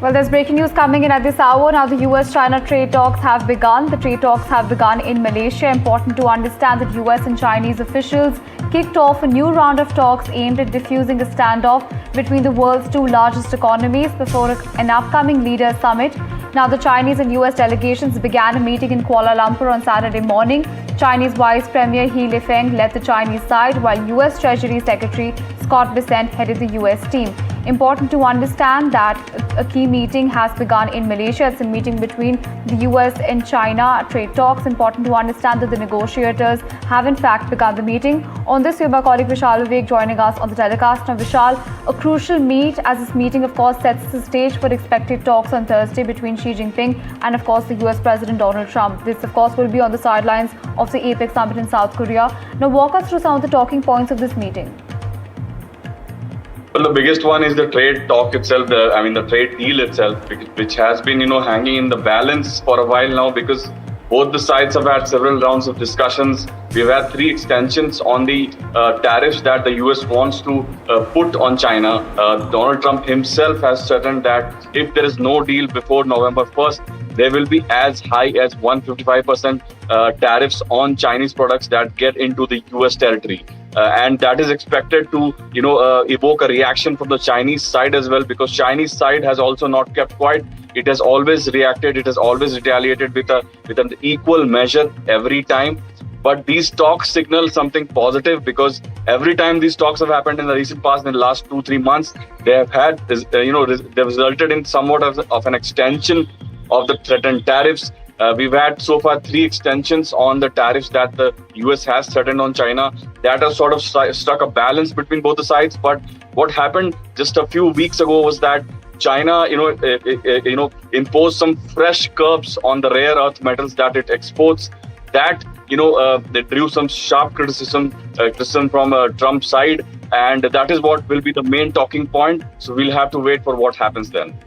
Well, there's breaking news coming in at this hour. Now, the US-China trade talks have begun. The trade talks have begun in Malaysia. Important to understand that US and Chinese officials kicked off a new round of talks aimed at diffusing a standoff between the world's two largest economies before an upcoming leaders summit. Now, the Chinese and US delegations began a meeting in Kuala Lumpur on Saturday morning. Chinese Vice Premier He Lifeng led the Chinese side, while US Treasury Secretary Scott Bessent headed the US team. Important to understand that a key meeting has begun in Malaysia. It's a meeting between the US and China trade talks. Important to understand that the negotiators have in fact begun the meeting. On this, we have my colleague Vishal Vivek joining us on the telecast. Now, Vishal, a crucial meet as this meeting, of course, sets the stage for expected talks on Thursday between Xi Jinping and, of course, the US President Donald Trump. This, of course, will be on the sidelines of the APEC summit in South Korea. Now, walk us through some of the talking points of this meeting. Well, the biggest one is the trade talk itself, the trade deal itself, which has been, hanging in the balance for a while now because both the sides have had several rounds of discussions. We've had 3 extensions on the tariffs that the US wants to put on China. Donald Trump himself has threatened that if there is no deal before November 1st, there will be as high as 155% tariffs on Chinese products that get into the US territory. And that is expected to, evoke a reaction from the Chinese side as well, because Chinese side has also not kept quiet. It has always reacted. It has always retaliated with an equal measure every time. But these talks signal something positive because every time these talks have happened in the recent past, in the last 2-3 months, they have had, they've resulted in somewhat of an extension of the threatened tariffs. We've had so far 3 extensions on the tariffs that the US has threatened on China. That has sort of struck a balance between both the sides. But what happened just a few weeks ago was that China, imposed some fresh curbs on the rare earth metals that it exports. That, they drew some sharp criticism from Trump's side. And that is what will be the main talking point. So we'll have to wait for what happens then.